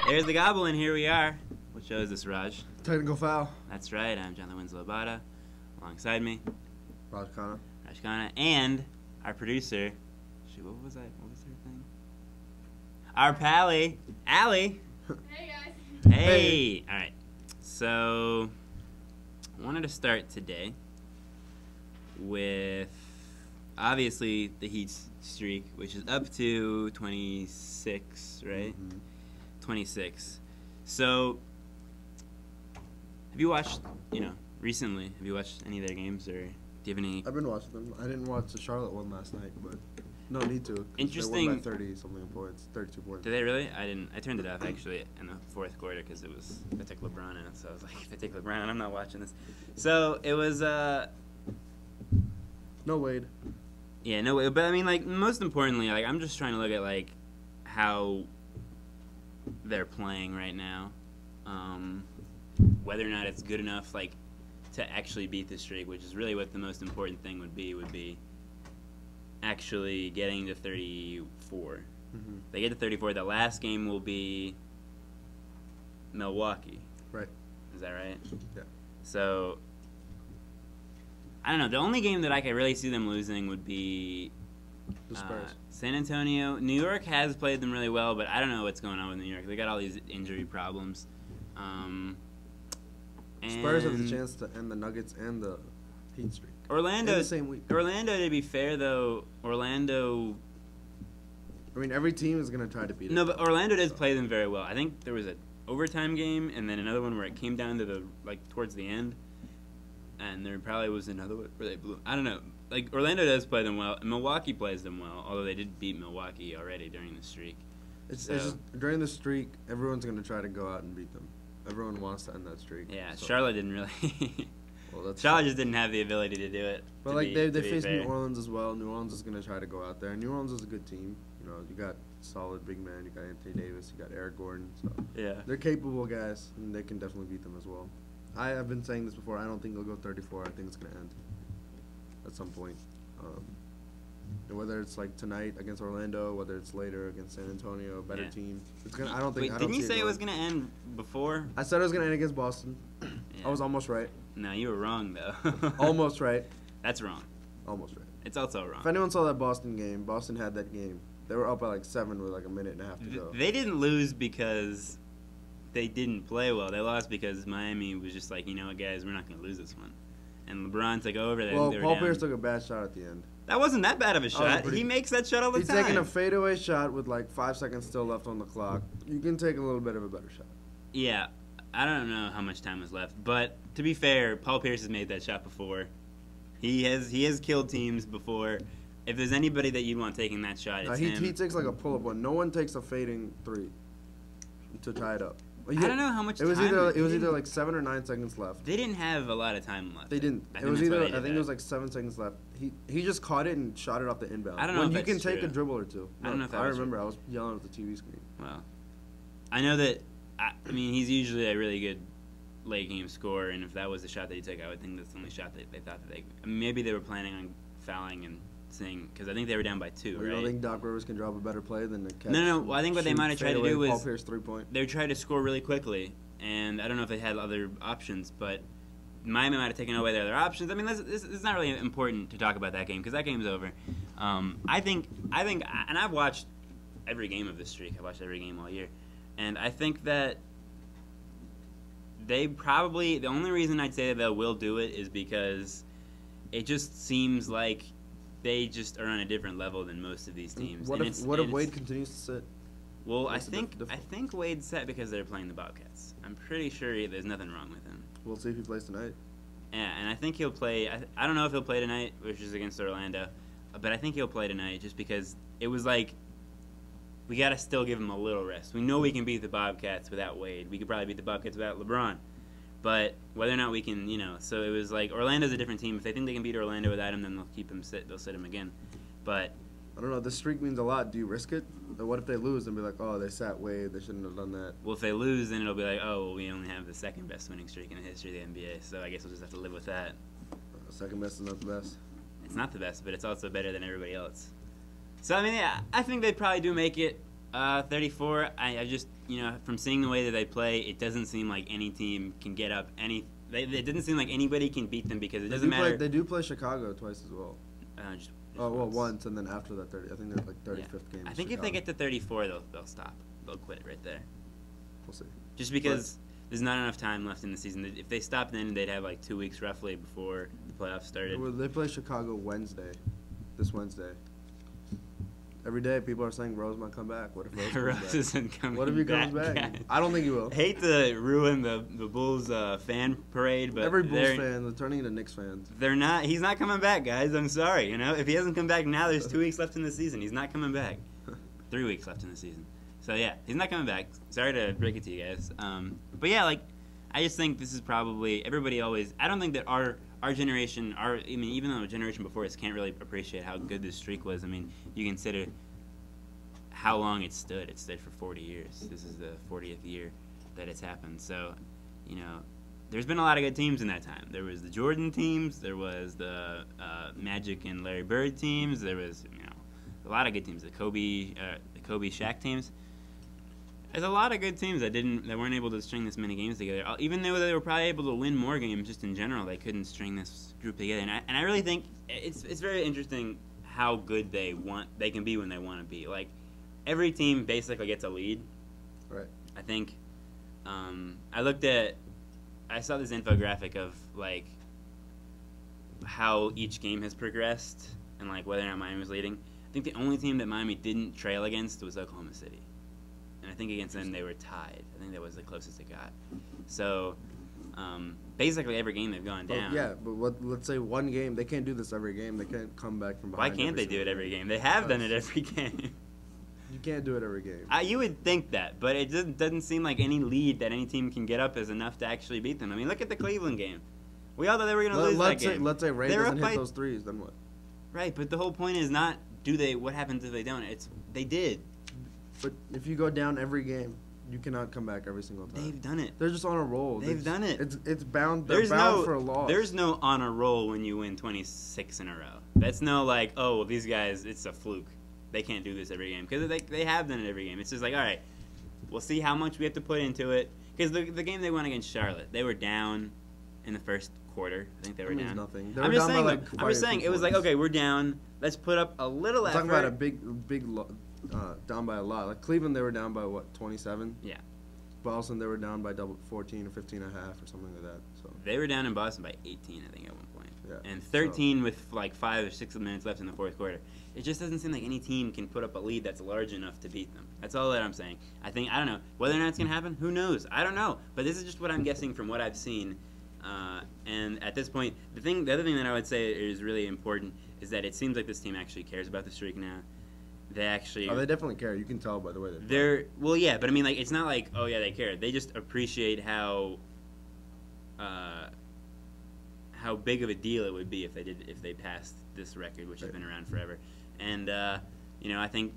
There's the goblin. Here we are. What show is this, Raj? Technical foul. That's right. I'm John Winslow Bada. Alongside me, Raj Khanna. And our producer. Shoot, what was that? What was her thing? Our pally, Allie. Hey guys. Hey. All right. So, I wanted to start today with obviously the Heat streak, which is up to 26, right? Mm-hmm. 26. So, have you watched, recently, have you watched any of their games, or do you have any? I've been watching them. I didn't watch the Charlotte one last night, but no need to. Interesting. They won by 30-something points, 32 points. Did they really? I didn't. I turned it off, actually, in the fourth quarter because it was, I took LeBron out, so I was like, if I take LeBron, I'm not watching this. So, it was, No Wade. yeah, no way. But, I mean, like, most importantly, like, I'm just trying to look at, like, how they're playing right now. Whether or not it's good enough, like, to actually beat the streak, which is really what the most important thing would be actually getting to 34. Mm-hmm. They get to 34. The last game will be Milwaukee. Right. Is that right? Yeah. So, I don't know. The only game that I could really see them losing would be The Spurs. San Antonio. New York has played them really well, but I don't know what's going on with New York. They got all these injury problems. Spurs have the chance to end the Nuggets and the Heat streak. Orlando in the same week. Orlando, to be fair though, Orlando. I mean, every team is going to try to beat it. No, but Orlando does play them very well. I think there was an overtime game and then another one where it came down to the towards the end, and there probably was another one where they blew. I don't know. Like, Orlando does play them well, and Milwaukee plays them well. Although they did beat Milwaukee already during the streak. It's just, during the streak, everyone's going to try to go out and beat them. Everyone wants to end that streak. Yeah, so. Charlotte didn't really. Well, that's Charlotte just didn't have the ability to do it. But they faced New Orleans as well. New Orleans is going to try to go out there. New Orleans is a good team. You got solid big man. You got Anthony Davis. You got Eric Gordon. So Yeah. they're capable guys, and they can definitely beat them as well. I have been saying this before. I don't think they'll go 34. I think it's going to end at some point. And whether it's like tonight against Orlando, whether it's later against San Antonio, a better team, it's gonna. I don't think. Wait, I don't didn't you see say it was going. going to end before? I said it was going to end against Boston. Yeah. I was almost right. No, you were wrong though. Almost right. That's wrong. Almost right. It's also wrong. If anyone saw that Boston game, Boston had that game. They were up by like 7 with like a minute and a half to go. They didn't lose because they didn't play well. They lost because Miami was just like, you know what, guys, we're not going to lose this one. And LeBron took over. They were Paul down. Pierce took a bad shot at the end. That wasn't that bad of a shot. He makes that shot all the He's time. taking a fadeaway shot with like 5 seconds still left on the clock. You can take a little bit of a better shot. Yeah. I don't know how much time was left. But to be fair, Paul Pierce has made that shot before. He has killed teams before. If there's anybody that you'd want taking that shot, it's him. He takes like a pull-up one. No one takes a fading three to tie it up. I don't know how much time. It was either like 7 or 9 seconds left. They didn't have a lot of time left. They didn't. I I think think it was like 7 seconds left. He just caught it and shot it off the inbound. I don't know if you that's can take true. a dribble or two. I don't know if that I was remember I was yelling at the TV screen. Well, I know that. I mean, he's usually a really good late game scorer, and if that was the shot that he took, I would think that's the only shot that they thought that they. Maybe they were planning on fouling and saying, because I think they were down by 2, You right? don't think Doc Rivers can drop a better play than the catch? No. Well, I think what they might have tried to do was Paul Pierce 3-point. they tried to score really quickly, and I don't know if they had other options, but Miami might have taken away their other options. I mean, this is not really important to talk about that game because that game's over. I think, and I've watched every game of this streak. I've watched every game all year, and I think that they probably, the only reason I'd say that they will do it is because it just seems like they just are on a different level than most of these teams. What if Wade continues to sit? Well, I think Wade's set because they're playing the Bobcats. I'm pretty sure there's nothing wrong with him. We'll see if he plays tonight. Yeah, and I think he'll play. I don't know if he'll play tonight, which is against Orlando, but I think he'll play tonight just because it was like we got to still give him a little rest. We know we can beat the Bobcats without Wade. We could probably beat the Bobcats without LeBron. But whether or not we can, so it was like Orlando's a different team. If they think they can beat Orlando without him, then they'll keep him they'll sit him again. But I don't know. This streak means a lot. Do you risk it? Or what if they lose and be like, oh, they sat Wade. They shouldn't have done that. Well, if they lose, then it'll be like, oh, well, we only have the second best winning streak in the history of the NBA. So I guess we'll just have to live with that. Second best is not the best. It's not the best, but it's also better than everybody else. So I mean, yeah, I think they probably do make it. 34. I just, from seeing the way that they play, it doesn't seem like any team can get up any. It doesn't seem like anybody can beat them because it doesn't matter. They do play Chicago twice as well. Just once, and then after that 30. I think they're like 35th game. I think if they get to 34, they'll stop. They'll quit it right there. We'll see. Just because there's not enough time left in the season. If they stopped then, they'd have like 2 weeks roughly before the playoffs started. Well, they play Chicago this Wednesday. Every day, people are saying Rose might come back. What if Rose isn't coming back? What if he comes back? I don't think he will. I hate to ruin the Bulls fan parade, but every Bulls fan, they're turning into Knicks fans. They're not. He's not coming back, guys. I'm sorry. If he hasn't come back now, there's 2 weeks left in the season. He's not coming back. 3 weeks left in the season. So yeah, he's not coming back. Sorry to break it to you guys. But yeah, I just think this is probably everybody always. I don't think that our generation, even though the generation before us can't really appreciate how good this streak was. I mean, you consider how long it stood. It stood for 40 years. This is the 40th year that it's happened. So, there's been a lot of good teams in that time. There was the Jordan teams. There was the Magic and Larry Bird teams. There was, a lot of good teams. The Kobe Shaq teams. There's a lot of good teams that weren't able to string this many games together. Even though they were probably able to win more games, just in general, they couldn't string this group together. And I really think it's very interesting how good they can be when they want to be. Like, every team basically gets a lead. Right. I think I saw this infographic of how each game has progressed and whether or not Miami was leading. I think the only team that Miami didn't trail against was Oklahoma City. And I think against them they were tied. I think that was the closest it got. So basically every game they've gone down. But let's say one game, they can't do this every game. They can't come back from behind. Why can't they do it every game? They have done it every game. You can't do it every game. You would think that, but it doesn't seem like any lead that any team can get up is enough to actually beat them. I mean, look at the Cleveland game. We all thought they were going to lose that game. Let's say Ray doesn't hit those threes, then what? Right, but the whole point is not what happens if they don't. They did. But if you go down every game, you cannot come back every single time. They've done it. They're just on a roll. They've done it. It's bound. They're bound for a loss. There's no on a roll when you win 26 in a row. That's no these guys, it's a fluke. They can't do this every game because they have done it every game. It's just all right, we'll see how much we have to put into it. Because the game they won against Charlotte, they were down in the first quarter. I think they were down. Nothing. I'm just saying it was okay, we're down. Let's put up a little effort. Talking about a big down by a lot. Cleveland, they were down by 27? Yeah. Boston, they were down by 14 or 15 and a half or something like that. So they were down in Boston by 18, I think, at one point. Yeah. And 13 with 5 or 6 minutes left in the fourth quarter. It just doesn't seem like any team can put up a lead that's large enough to beat them. That's all that I'm saying. I don't know. Whether or not it's going to happen, who knows? I don't know. But this is just what I'm guessing from what I've seen. And at this point, the other thing that I would say is really important is that it seems like this team actually cares about the streak now. They actually. Oh, they definitely care. You can tell by the way they're. Well, yeah, but I mean, it's not like, oh yeah, they care. They just appreciate how big of a deal it would be if they passed this record, which has been around forever. And I think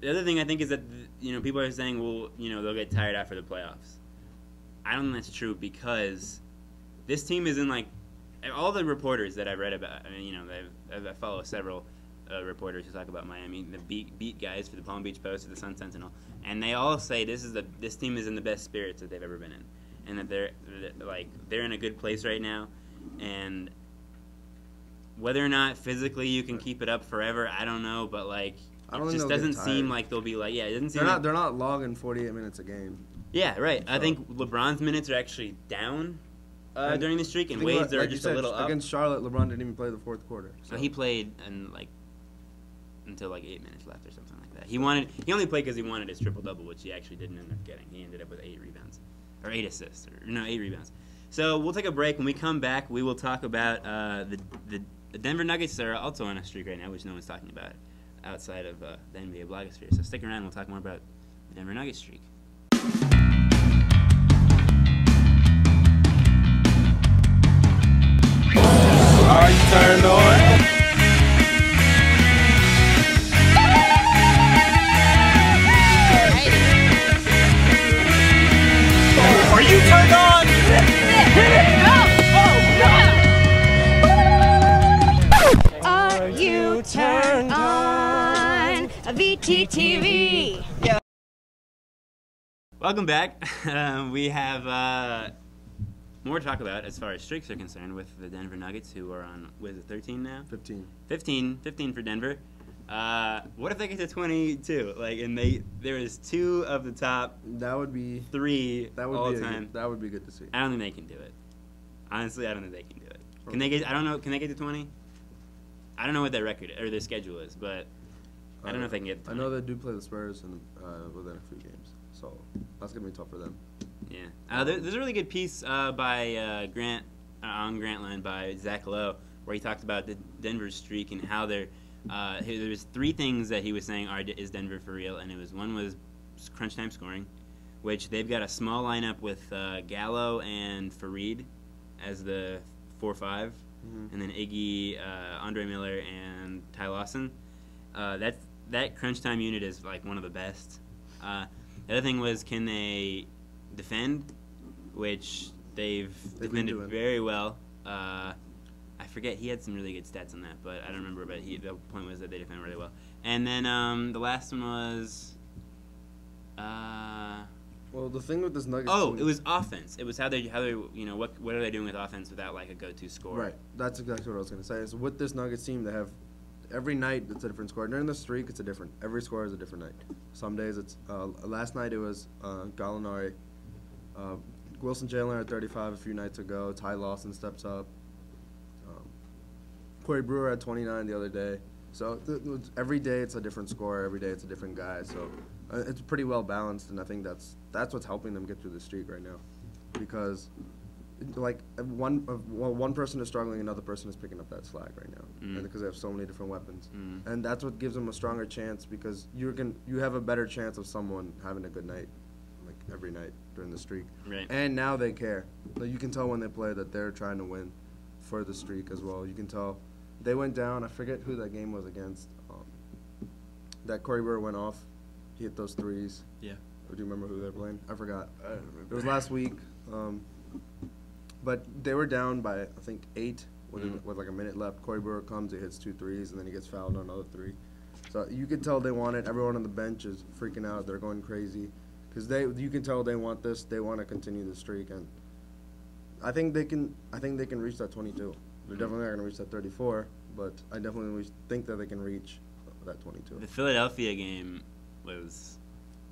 the other thing I think is that people are saying, well, they'll get tired after the playoffs. I don't think that's true because this team is in all the reporters that I've read about. I mean, I follow several reporters who talk about Miami, the beat guys for the Palm Beach Post or the Sun Sentinel, and they all say this team is in the best spirits that they've ever been in, and that they're in a good place right now, and whether or not physically you can keep it up forever, I don't know, but it just doesn't seem like they'll be it doesn't seem they're not logging 48 minutes a game. Yeah, right. So. I think LeBron's minutes are actually down during the streak, and Wade's are just a little up. Against Charlotte, LeBron didn't even play the fourth quarter. So he played until 8 minutes left or something like that. He only played because he wanted his triple-double, which he actually didn't end up getting. He ended up with 8 rebounds. Or 8 assists. 8 rebounds. So we'll take a break. When we come back, we will talk about the Denver Nuggets are also on a streak right now, which no one's talking about outside of the NBA blogosphere. So stick around. We'll talk more about the Denver Nuggets streak. Are you turned on? Are you turned on? Are you turned on? VTTV. Yeah. Welcome back. We have more to talk about as far as streaks are concerned with the Denver Nuggets, who are on, what is it, 13 now? 15. 15 for Denver. What if they get to 22? Like, and there is 2 of the top That would be 3 all time. that would be good to see. I don't think they can do it. Honestly, I don't think they can do it. Can they get? I don't know. Can they get to 20? I don't know what their record or their schedule is, but I don't know if they can get to 20. I know they do play the Spurs within a few games, so that's gonna be tough for them. Yeah. There's a really good piece by Grant on Grantline by Zach Lowe, where he talked about the Denver streak and how there was 3 things that he was saying is Denver for real, and one was crunch time scoring, which they've got a small lineup with Gallo and Fareed as the 4-5, and then Iggy, Andre Miller, and Ty Lawson. That crunch time unit is like one of the best. The other thing was, can they defend, which they've defended very well. I forget, he had some really good stats on that, but I don't remember. But the point was that they defend really well. And then the last one was. Well, the thing with this Nuggets team, it was offense. It was how they what are they doing with offense without like a go-to score? Right. That's exactly what I was gonna say. So with this Nuggets team, they have every night it's a different score. During the streak, it's a different. Every score is a different night. Some days it's last night it was Gallinari, Wilson Chandler at 35 a few nights ago. Ty Lawson steps up. Corey Brewer at 29 the other day. So every day it's a different score. Every day it's a different guy. So it's pretty well balanced, and I think that's what's helping them get through the streak right now, because like one person is struggling, another person is picking up that slack right now, and because they have so many different weapons, and that's what gives them a stronger chance, because you have a better chance of someone having a good night, like every night during the streak. Right. And now they care. Like, you can tell when they play that they're trying to win for the streak as well. You can tell. They went down. I forget who that game was against. That Corey Brewer went off. He hit those threes. Yeah. Do you remember who they were playing? I forgot. It was last week. But they were down by, I think, 8 with like a minute left. Corey Brewer comes, he hits 2 threes, and then he gets fouled on another 3. So you can tell they want it. Everyone on the bench is freaking out. They're going crazy, because you can tell they want this. They want to continue the streak, and I think they can reach that 22. They're definitely not going to reach that 34, but I definitely think that they can reach that 22. The Philadelphia game was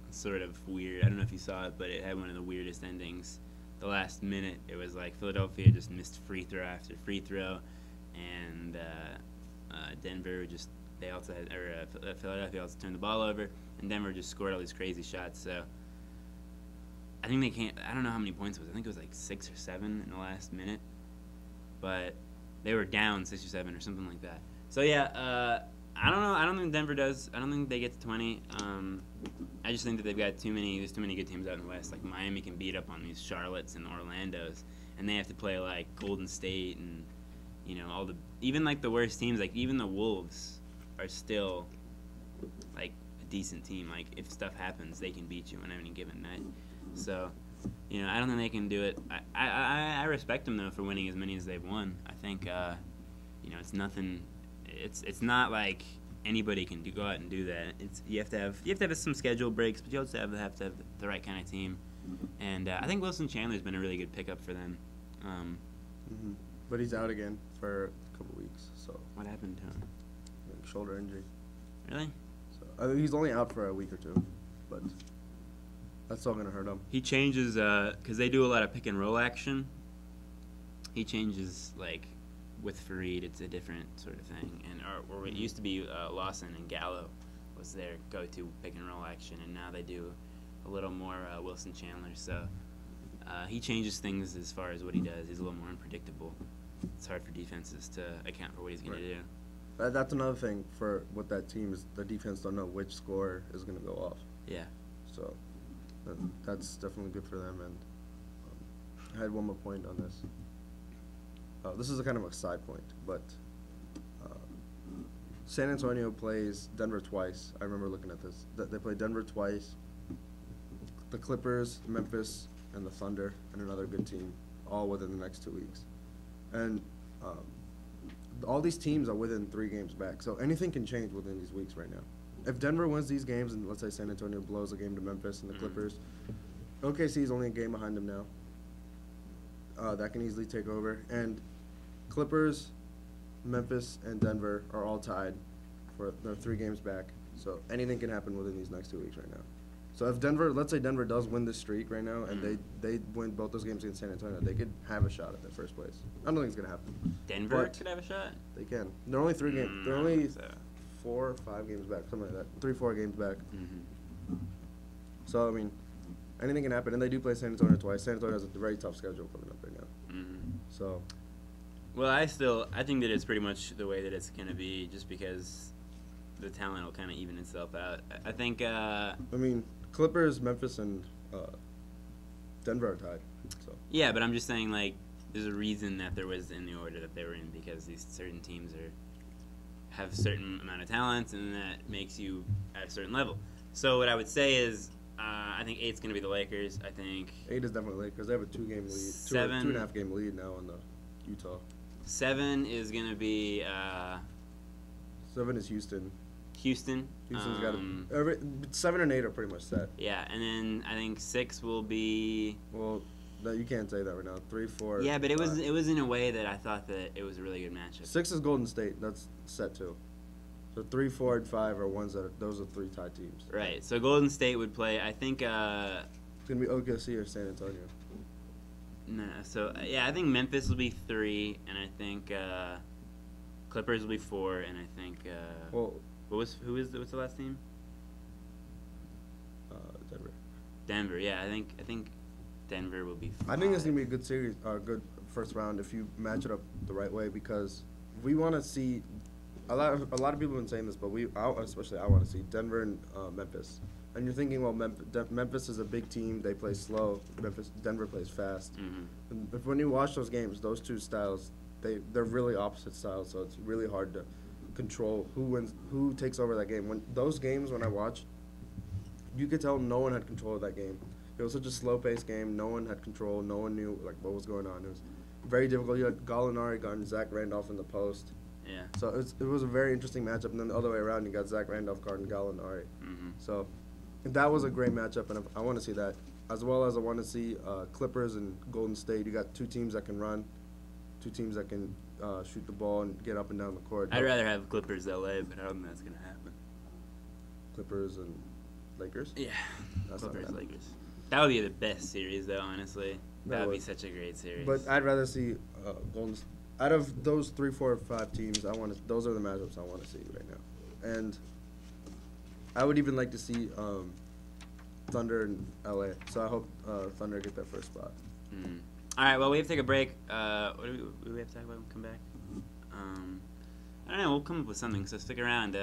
sort of weird. I don't know if you saw it, but it had one of the weirdest endings. The last minute, it was like Philadelphia just missed free throw after free throw, and Denver Philadelphia also turned the ball over, and Denver just scored all these crazy shots. So I think they can't. I don't know how many points it was. I think it was like 6 or 7 in the last minute, but they were down 6 or 7 or something like that. So yeah, I don't know. I don't think Denver does. I don't think they get to 20. I just think that they've got there's too many good teams out in the West. Like Miami can beat up on these Charlottes and Orlandos, and they have to play like Golden State and even like the worst teams. Like even the Wolves are still like a decent team. Like if stuff happens, they can beat you on any given night. So. I don't think they can do it. I respect them though for winning as many as they've won. I think it's nothing. It's not like anybody can go out and do that. You have to have some schedule breaks, but you also have to have the right kind of team. And I think Wilson Chandler's been a really good pickup for them. But he's out again for a couple weeks. So what happened to him? Shoulder injury. Really? So he's only out for a week or 2, but. That's still going to hurt him. He changes, because they do a lot of pick and roll action. He changes, like, with Fareed, it's a different sort of thing. Or it used to be Lawson and Gallo was their go-to pick and roll action, and now they do a little more Wilson Chandler. So he changes things as far as what he does. He's a little more unpredictable. It's hard for defenses to account for what he's going to do. That's another thing with that team is the defense don't know which scorer is going to go off. Yeah. So. That's definitely good for them, and I had one more point on this. This is a kind of a side point, but San Antonio plays Denver twice. I remember looking at this. They play Denver twice, the Clippers, Memphis, and the Thunder, and another good team, all within the next 2 weeks. And all these teams are within 3 games back, so anything can change within these weeks right now. if Denver wins these games and let's say San Antonio blows a game to Memphis and the Clippers, OKC is only a game behind them now. That can easily take over. And Clippers, Memphis, and Denver are all tied for they're 3 games back. So anything can happen within these next 2 weeks right now. So if Denver, let's say Denver does win this streak right now, and they win both those games against San Antonio, they could have a shot at the first place. I don't think it's gonna happen. Denver But could have a shot. They can. They're only 3 games. They're I don't only think so. 4 or 5 games back, something like that. 3-4 games back. Mm-hmm. So I mean, anything can happen, and they do play San Antonio twice. San Antonio has a very tough schedule coming up right now. Mm-hmm. So Well, I think that it's pretty much the way that it's gonna be, just because the talent will kind of even itself out. I think. I mean, Clippers, Memphis, and Denver are tied. So Yeah, but I'm just saying, like, there's a reason that there was in the order that they were in, because these certain teams have a certain amount of talent, and that makes you at a certain level. So what I would say is, I think 8's going to be the Lakers. I think 8 is definitely Lakers. They have a 2-game lead, 7 2.5 game lead now on the Utah. 7 is going to be 7 is Houston. Houston. Houston's got 7 and 8 are pretty much set. Yeah, and then I think 6 will be. Well, you can't say that right now. 3, 4. Yeah, but 5. it was in a way that I thought that it was a really good matchup. 6 is Golden State. That's set too. So 3, 4, and 5 are ones those are 3 tied teams. Right. So Golden State would play. I think. It's gonna be OKC or San Antonio. No. So yeah, I think Memphis will be 3, and I think Clippers will be 4, and I think. Well, what's the last team? Denver. Denver. Yeah, I think Denver will be 5. I think it's gonna be a good series, good first round if you match it up the right way, because we want to see a lot of people have been saying this, but especially I want to see Denver and Memphis. And you're thinking, well, Memphis is a big team. They play slow. Denver plays fast. Mm-hmm. And when you watch those games, those 2 styles, they're really opposite styles. So it's really hard to control who wins, who takes over that game. When those games, when I watched, you could tell no one had control of that game. It was such a slow-paced game. No one had control. No one knew like what was going on. It was very difficult. You had Gallinari guarding Zach Randolph in the post. Yeah. So it was a very interesting matchup. And then the other way around, you got Zach Randolph guarding Gallinari. Mm-hmm. So that was a great matchup, and I want to see that, as well as I want to see Clippers and Golden State. You got 2 teams that can run, 2 teams that can shoot the ball and get up and down the court. I'd rather have Clippers LA, but I don't think that's gonna happen. Clippers and Lakers? Yeah. That's not Clippers bad. Lakers. That would be the best series, though. Honestly, That that would be would. such a great series. But I'd rather see out of those 3, 4, 5 teams, those are the matchups I want to see right now. And I would even like to see Thunder in LA. So I hope Thunder get that first spot. Mm. All right. Well, we have to take a break. What do we have to talk about when we come back? I don't know. We'll come up with something. So stick around.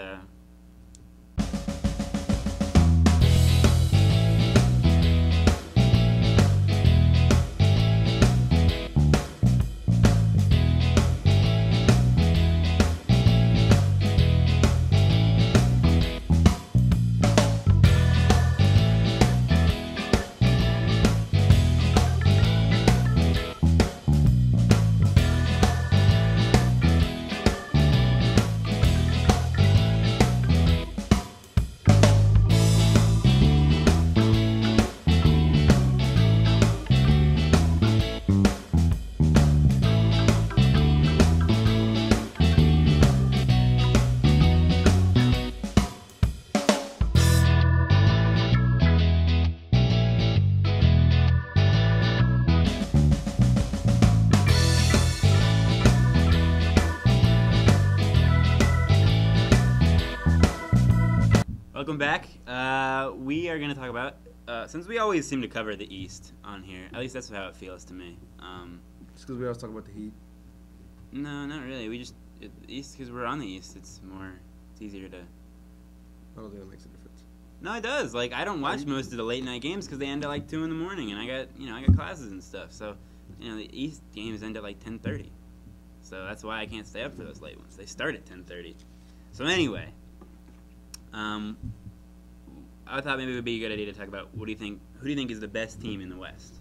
Welcome back. We are going to talk about, since we always seem to cover the East on here, at least that's how it feels to me. Just because we always talk about the Heat. No, not really. We just, East, because we're on the East, it's easier to. I don't think that makes a difference. No, it does. Like, I don't watch most of the late night games because they end at like 2 in the morning, and I got classes and stuff. So, the East games end at like 10:30. So that's why I can't stay up for those late ones. They start at 10:30. So anyway, I thought maybe it would be a good idea to talk about who do you think is the best team in the West?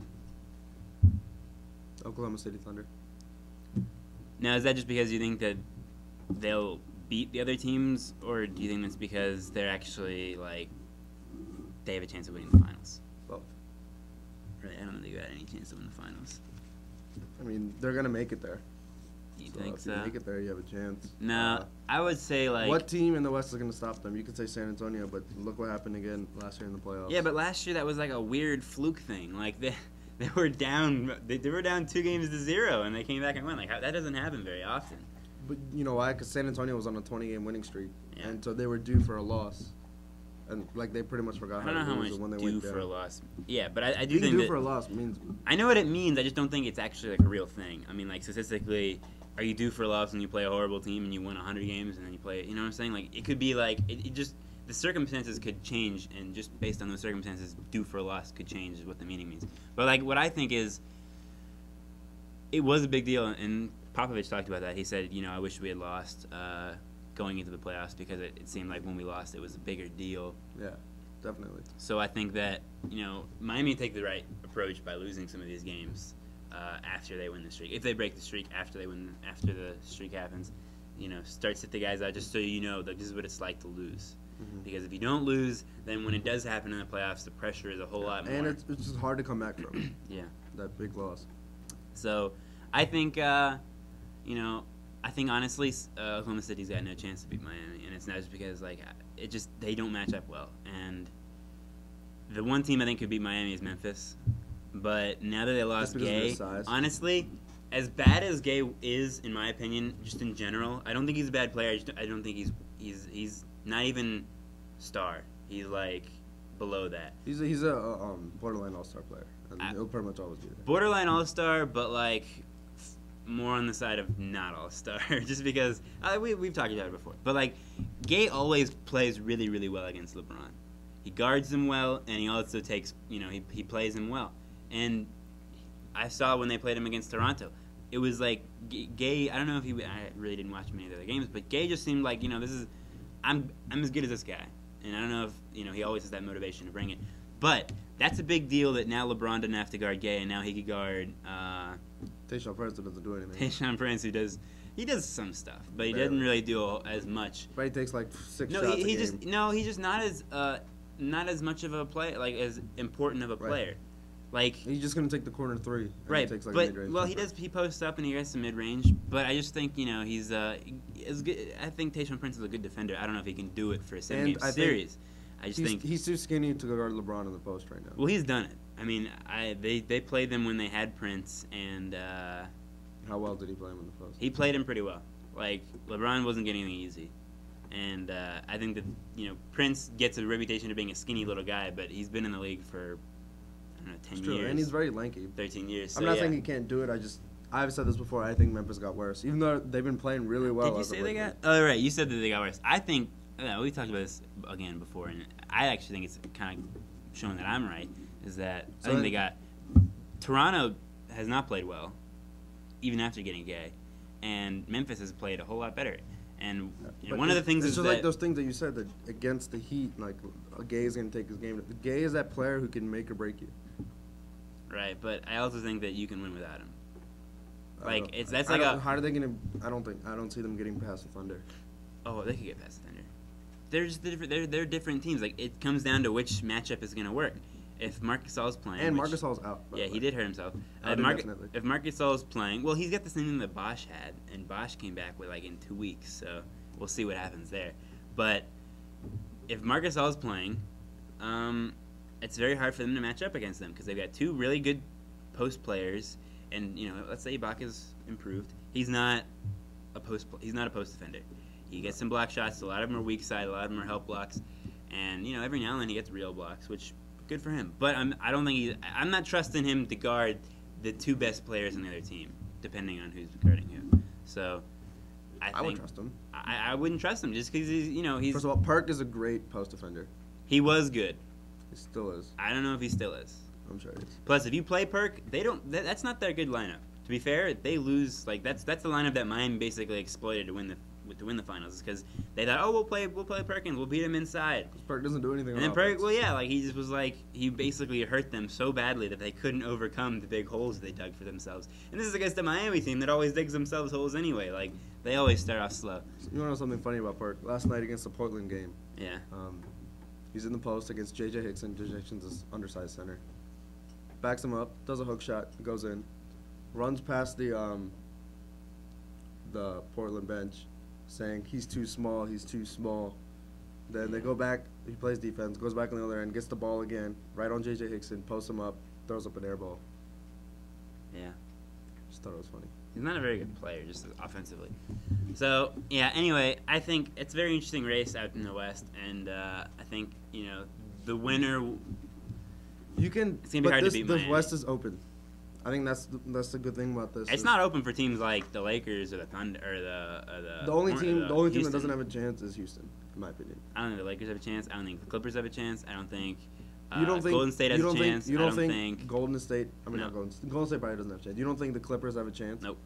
Oklahoma City Thunder. Now, is that just because you think that they'll beat the other teams, or do you think that's because they're actually like they have a chance of winning the finals? Both. Right, I don't think you had any chance to win the finals. I mean, they're gonna make it there. You So think if so? you make it there, you have a chance. No, I would say like. What team in the West is gonna stop them? You could say San Antonio, but look what happened again last year in the playoffs. Yeah, but last year that was like a weird fluke thing. Like they were down 2-0, and they came back and won. Like that doesn't happen very often. But you know why? Because San Antonio was on a 20-game winning streak, Yeah. and so they were due for a loss, and like they pretty much forgot I don't know how how to much lose when they due went for down. a loss. Yeah, but I do Being think due that for a loss means I know what it means. I just don't think it's actually like a real thing. I mean, like statistically, are you due for a loss when you play a horrible team and you win 100 games and then you play? You know what I'm saying? Like it could be like it just the circumstances could change, and just based on those circumstances, due for a loss could change is what the meaning means. But like what I think is, it was a big deal, and Popovich talked about that. He said, you know, I wish we had lost going into the playoffs because it seemed like when we lost, it was a bigger deal. yeah, definitely. So I think that, you know, Miami take the right approach by losing some of these games after they win the streak. If they break the streak after the streak happens, you know, start sit the guys out just so you know that this is what it's like to lose. Mm-hmm. Because if you don't lose, then when it does happen in the playoffs, the pressure is a whole lot more. And it's just hard to come back from Yeah. that big loss. So I think, you know, I think honestly, Oklahoma City's got no chance to beat Miami, and it's not just because like they don't match up well. And the one team I think could beat Miami is Memphis, but now that they lost because of Gay, their size. honestly, as bad as Gay is in my opinion, just in general, I don't think he's a bad player. I don't think he's not even star. He's like below that. He's a borderline all-star player, and he'll pretty much always be there. Borderline all-star, but like more on the side of not all-star, just because we've talked about it before. But like Gay always plays really, really well against LeBron. He guards him well, and he also takes, you know, he plays him well. And I saw when they played him against Toronto, it was like Gay. I don't know if I really didn't watch many of the other games, but Gay just seemed like, you know, I'm as good as this guy, and I don't know if, you know, he always has that motivation to bring it. But that's a big deal that now LeBron doesn't have to guard Gay, and now he could guard Tayshaun Prince doesn't do anything. Tayshaun Prince, who does some stuff, but he Barely. doesn't really do as much. But he takes like 6 No, shots he a game. he's just not as much of a player, like as important of a Right. player. Like He's just gonna take the corner 3. And right, He takes like but a mid-range well, he jumper. does. He posts up and he gets some mid range. But I just think, you know, he's as good. I think Tayshaun Prince is a good defender. I don't know if he can do it for a 7-game I think series. I just think He's too skinny to guard LeBron in the post right now. well, he's done it. I mean, they played them when they had Prince, and How well did he play him in the post? he played him pretty well. Like LeBron wasn't getting anything easy, and I think that, you know, Prince gets a reputation of being a skinny little guy, but he's been in the league for, I don't know, 10 It's true, years, and he's very lanky. 13 years. So I'm not yeah. saying he can't do it. I've said this before. I think Memphis got worse, even though they've been playing really well. Did you as of say they lately. got? Oh, right. You said that they got worse. I think we talked about this again before, and I actually think it's kind of showing that I'm right. Is that So I think then- they got Toronto has not played well, even after getting Gay, and Memphis has played a whole lot better. And you know, But one of the things it's is just that like those things that you said that against the Heat, like Gay is going to take his game. Gay is that player who can make or break you. right, but I also think that you can win without him. I Like don't- it's that's I like don't- a How are they going to? I don't see them getting past the Thunder. oh they could get past the Thunder. They're just they're different teams. Like it comes down to which matchup is going to work. If Marc Gasol's playing, And which- Marc Gasol's out. by Yeah, the he way. did hurt himself. Out indefinitely. If Marc Gasol's playing, well, he's got the same thing that Bosch had, and Bosch came back with like in 2 weeks, so we'll see what happens there. But if Marc Gasol's playing, it's very hard for them to match up against them because they've got two really good post players, and you know, let's say Ibaka's improved. He's not a post defender. He gets some block shots. A lot of them are weak side. A lot of them are help blocks, and you know, every now and then he gets real blocks, which good for him. But I'm not trusting him to guard the two best players on the other team, depending on who's guarding who. So I would trust him. I wouldn't trust him just because he's First of all, Perk is a great post defender. he was good. He still is. I don't know if he still is. I'm sure he is. Plus, if you play Perk, that's not their good lineup. To be fair, they lose. Like that's the lineup that Miami basically exploited to win the finals, because they thought, oh, we'll play Perkins, we'll beat him inside. Perk doesn't do anything. And then on Perk, offense. well, yeah, like he just was like he basically hurt them so badly that they couldn't overcome the big holes they dug for themselves. And this is against the Miami team that always digs themselves holes anyway. Like They always start off slow. You want to know something funny about Perk? Last night against the Portland game, Yeah. he's in the post against J.J. Hickson. J.J. Hickson's this undersized center. Backs him up, does a hook shot, goes in, runs past the Portland bench, saying he's too small, he's too small. Then they go back, he plays defense, goes back on the other end, gets the ball again, right on J.J. Hickson, posts him up, throws up an air ball. Yeah. Just thought it was funny. He's not a very good player, just offensively. So, yeah, anyway, I think it's a very interesting race out in the West, and I think, the winner, You can. It's gonna be hard to beat The Miami. West is open. I think that's the good thing about this. it's not open for teams like the Lakers or the Thunder or the The only team that Houston. doesn't have a chance is Houston, in my opinion. I don't think the Lakers have a chance. I don't think the Clippers have a chance. I don't think You don't think Golden State has a chance. You don't I don't think Golden State. I mean, No. not Golden State. Golden State probably doesn't have a chance. You don't think the Clippers have a chance? Nope.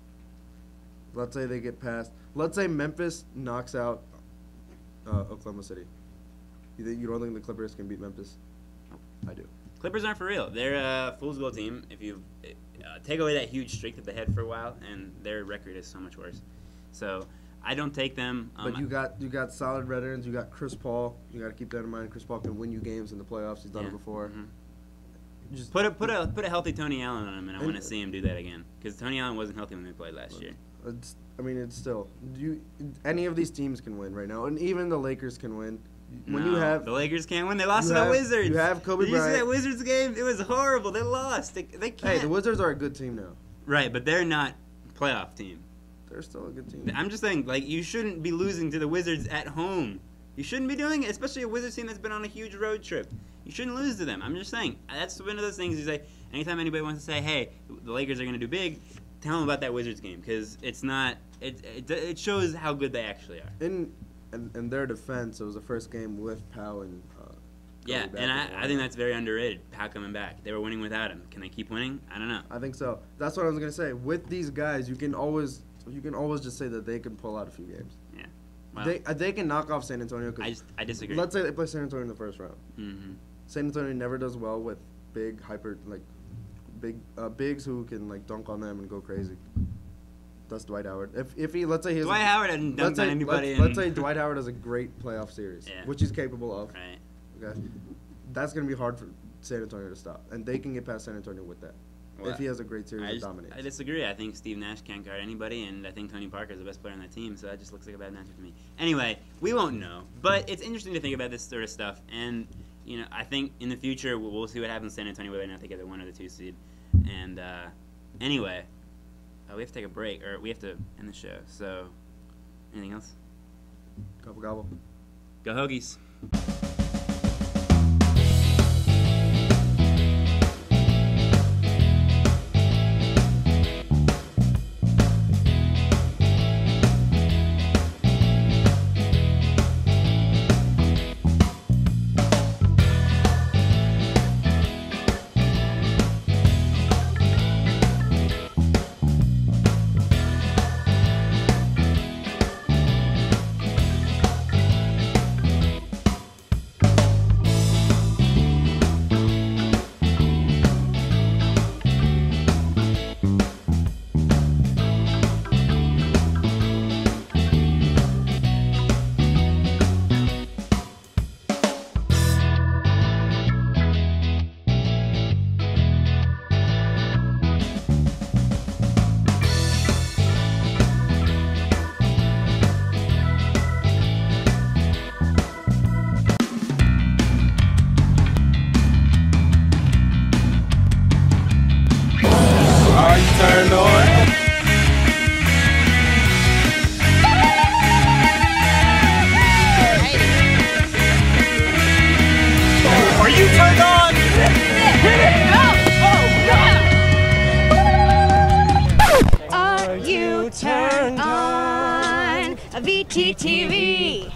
Let's say they get past. Let's say Memphis knocks out Oklahoma City. You don't think the Clippers can beat Memphis? Nope. I do. Clippers aren't for real. They're a fool's gold team. If you take away that huge streak that they had for a while, and their record is so much worse. So I don't take them. But you got solid veterans. You got Chris Paul. You got to keep that in mind. Chris Paul can win you games in the playoffs. He's done it before. Mhm. Just Put a healthy Tony Allen on him, and I want to see him do that again. Because Tony Allen wasn't healthy when they played last year. it's still. Any of these teams can win right now, and even the Lakers can win. When you No, have the Lakers can't win. They lost to you the have- Wizards. you have Kobe Did you see Bryant. that Wizards game? It was horrible. They lost. They can't. Hey, the Wizards are a good team now. Right, but they're not a playoff team. They're still a good team. I'm just saying, like, you shouldn't be losing to the Wizards at home. You shouldn't be doing it, especially a Wizards team that's been on a huge road trip. You shouldn't lose to them. I'm just saying. That's one of those things you say, anytime anybody wants to say, hey, the Lakers are going to do big, tell them about that Wizards game, because it's not, it shows how good they actually are. In their defense, it was the first game with Powell and Yeah, back and before. I think that's very underrated, Powell coming back. They were winning without him. Can they keep winning? I don't know. I think so. That's what I was gonna say. With these guys, you can always just say that they can pull out a few games. Yeah. Well, They can knock off San Antonio. 'Cause I disagree. let's say they play San Antonio in the first round. Mm-hmm. San Antonio never does well with big bigs who can like dunk on them and go crazy. That's Dwight Howard. If he let's say he's Dwight Howard hasn't dunked on anybody. Let's say Dwight Howard has a great playoff series, Yeah. which he's capable of. Right. Okay, that's gonna be hard for San Antonio to stop, and they can get past San Antonio with that. Well, If he has a great series and dominates. I disagree. I think Steve Nash can't guard anybody, and I think Tony Parker is the best player on that team, so that just looks like a bad matchup to me. Anyway, we won't know, but it's interesting to think about this sort of stuff, and I think in the future we'll see what happens in San Antonio, whether or not they get the 1 or the 2 seed. And anyway, we have to take a break, or we have to end the show. So, anything else? Gobble gobble. Go Hogies. Are you turned on? Are you turned on? Are you turned on? VTTV.